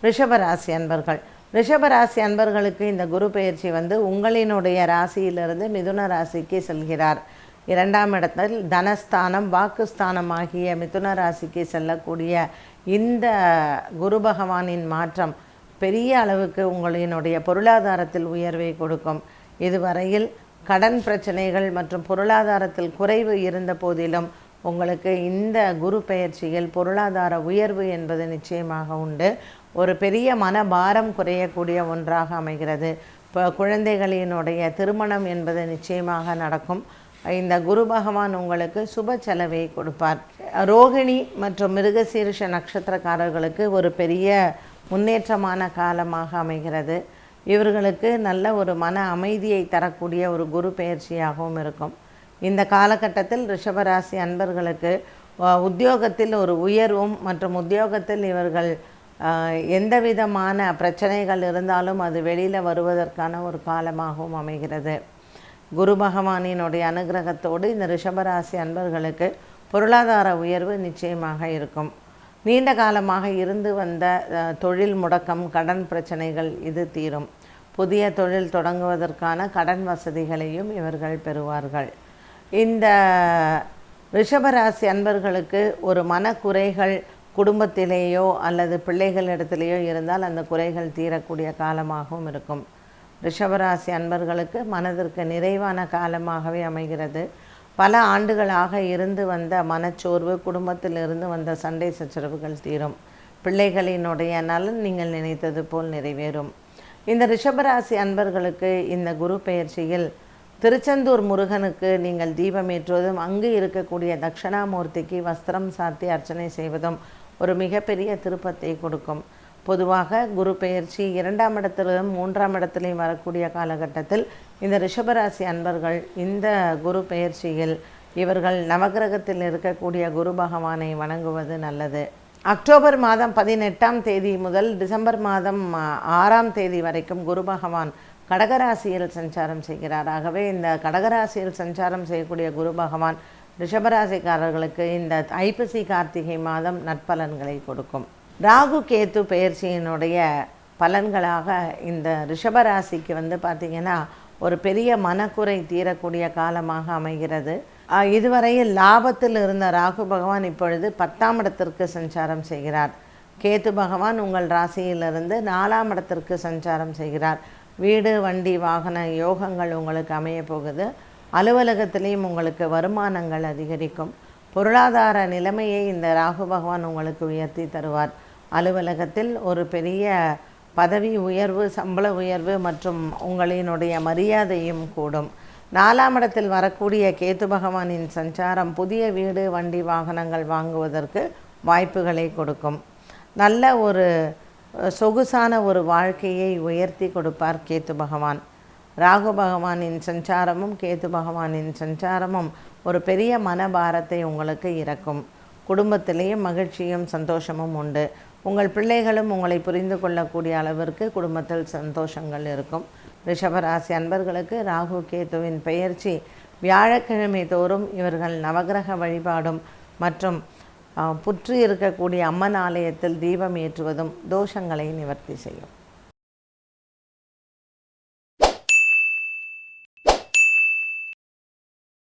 ரிஷபராசி அன்பர்கள். ரிஷபராசி அன்பர்களுக்கு இந்த குரு பெயர்ச்சி உங்களினுடைய ராசியிலிருந்து மிதுன ராசிக்கு செல்கிறார். 2ஆம் இடத்தில் தனஸ்தானம் வாக்குஸ்தானம் ஆகிய மிதுன ராசிக்கு செல்லக்கூடிய இந்த குரு பகவானின் மாற்றம் பெரிய அளவுக்கு உங்களினுடைய பொருளாதாரத்தில் உயர்வை கொடுக்கும். இதுவரையில் கடன் பிரச்சனைகள் மற்றும் பொருளாதாரத்தில் குறைவு இருந்த போதிலும் உங்களுக்கு இந்த குரு பெயர்ச்சியில் பொருளாதார உயர்வு என்பது நிச்சயமாக உண்டு. ஒரு பெரிய மனபாரம் குறையக்கூடிய ஒன்றாக அமைகிறது. இப்போ குழந்தைகளினுடைய திருமணம் என்பது நிச்சயமாக நடக்கும். இந்த குரு பகவான் உங்களுக்கு சுப செலவை கொடுப்பார். ரோகிணி மற்றும் மிருகசீரிஷ நட்சத்திரக்காரர்களுக்கு ஒரு பெரிய முன்னேற்றமான காலமாக அமைகிறது. இவர்களுக்கு நல்ல ஒரு மன அமைதியை தரக்கூடிய ஒரு குரு பெயர்ச்சியாகவும் இருக்கும். இந்த காலகட்டத்தில் ரிஷபராசி அன்பர்களுக்கு உத்தியோகத்தில் ஒரு உயர்வும் மற்றும் உத்தியோகத்தில் இவர்கள் எந்த விதமான பிரச்சனைகள் இருந்தாலும் அது வெளியில் வருவதற்கான ஒரு காலமாகவும் அமைகிறது. குரு பகவானினுடைய அனுகிரகத்தோடு இந்த ரிஷபராசி அன்பர்களுக்கு பொருளாதார உயர்வு நிச்சயமாக இருக்கும். நீண்ட காலமாக இருந்து வந்த தொழில் முடக்கம், கடன் பிரச்சனைகள் இது தீரும். புதிய தொழில் தொடங்குவதற்கான கடன் வசதிகளையும் இவர்கள் பெறுவார்கள். இந்த ரிஷபராசி அன்பர்களுக்கு ஒரு மனக்குறைகள் குடும்பத்திலேயோ அல்லது பிள்ளைகளிடத்திலேயோ இருந்தால் அந்த குறைகள் தீரக்கூடிய காலமாகவும் இருக்கும். ரிஷபராசி அன்பர்களுக்கு மனதிற்கு நிறைவான காலமாகவே அமைகிறது. பல ஆண்டுகளாக இருந்து வந்த மனச்சோர்வு, குடும்பத்தில் இருந்து வந்த சண்டை சச்சரவுகள் தீரும். பிள்ளைகளினுடைய நலன் நீங்கள் நினைத்தது போல் நிறைவேறும். இந்த ரிஷபராசி அன்பர்களுக்கு இந்த குரு பெயர்ச்சியில் திருச்செந்தூர் முருகனுக்கு நீங்கள் தீபமேற்றுவதும் அங்கு இருக்கக்கூடிய தட்சிணாமூர்த்திக்கு வஸ்திரம் சாத்தி அர்ச்சனை செய்வதும் ஒரு மிகப்பெரிய திருப்பத்தை கொடுக்கும். பொதுவாக குரு பெயர்ச்சி 2ஆம் இடத்திலும் 3ஆம் இடத்திலையும் வரக்கூடிய காலகட்டத்தில் இந்த ரிஷபராசி அன்பர்கள் இந்த குரு பெயர்ச்சியில் இவர்கள் நவகிரகத்தில் இருக்கக்கூடிய குரு பகவானை வணங்குவது நல்லது. அக்டோபர் மாதம் 18ஆம் தேதி முதல் டிசம்பர் மாதம் 6ஆம் தேதி வரைக்கும் குரு பகவான் கடகராசியில் சஞ்சாரம் செய்கிறார். ஆகவே இந்த கடகராசியில் சஞ்சாரம் செய்யக்கூடிய குரு பகவான் ரிஷபராசிக்காரர்களுக்கு இந்த ஐப்பசி கார்த்திகை மாதம் நற்பலன்களை கொடுக்கும். ராகு கேத்து பெயர்ச்சியினுடைய பலன்களாக இந்த ரிஷபராசிக்கு பார்த்திங்கன்னா ஒரு பெரிய மனக்குறை தீரக்கூடிய காலமாக அமைகிறது. இதுவரையில் லாபத்தில் இருந்த ராகு பகவான் இப்பொழுது 10ஆம் இடத்திற்கு சஞ்சாரம் செய்கிறார். கேத்து பகவான் உங்கள் ராசியிலிருந்து 4ஆம் இடத்திற்கு சஞ்சாரம் செய்கிறார். வீடு, வண்டி, வாகன யோகங்கள் உங்களுக்கு அமைய போகுது. அலுவலகத்திலையும் உங்களுக்கு வருமானங்கள் அதிகரிக்கும். பொருளாதார நிலைமையை இந்த ராகு பகவான் உங்களுக்கு உயர்த்தி தருவார். அலுவலகத்தில் ஒரு பெரிய பதவி உயர்வு, சம்பள உயர்வு மற்றும் உங்களினுடைய மரியாதையும் கூடும். 4ஆம் இடத்தில் வரக்கூடிய கேத்து பகவானின் சஞ்சாரம் புதிய வீடு, வண்டி, வாகனங்கள் வாங்குவதற்கு வாய்ப்புகளை கொடுக்கும். நல்ல ஒரு சொகுசான ஒரு வாழ்க்கையை உயர்த்தி கொடுப்பார் கேத்து பகவான். ராகு பகவானின் சஞ்சாரமும் கேத்து பகவானின் சஞ்சாரமும் ஒரு பெரிய மனபாரத்தை உங்களுக்கு இறக்கும். குடும்பத்திலேயும் மகிழ்ச்சியும் சந்தோஷமும் உண்டு. உங்கள் பிள்ளைகளும் உங்களை புரிந்து கொள்ளக்கூடிய அளவிற்கு குடும்பத்தில் சந்தோஷங்கள் இருக்கும். ரிஷபராசி அன்பர்களுக்கு ராகு கேத்துவின் பெயர்ச்சி வியாழக்கிழமை தோறும் இவர்கள் நவகிரக வழிபாடும் மற்றும் புற்று இருக்கக்கூடிய அம்மன் ஆலயத்தில் தீபம் ஏற்றுவதும் தோஷங்களை நிவர்த்தி செய்யும்.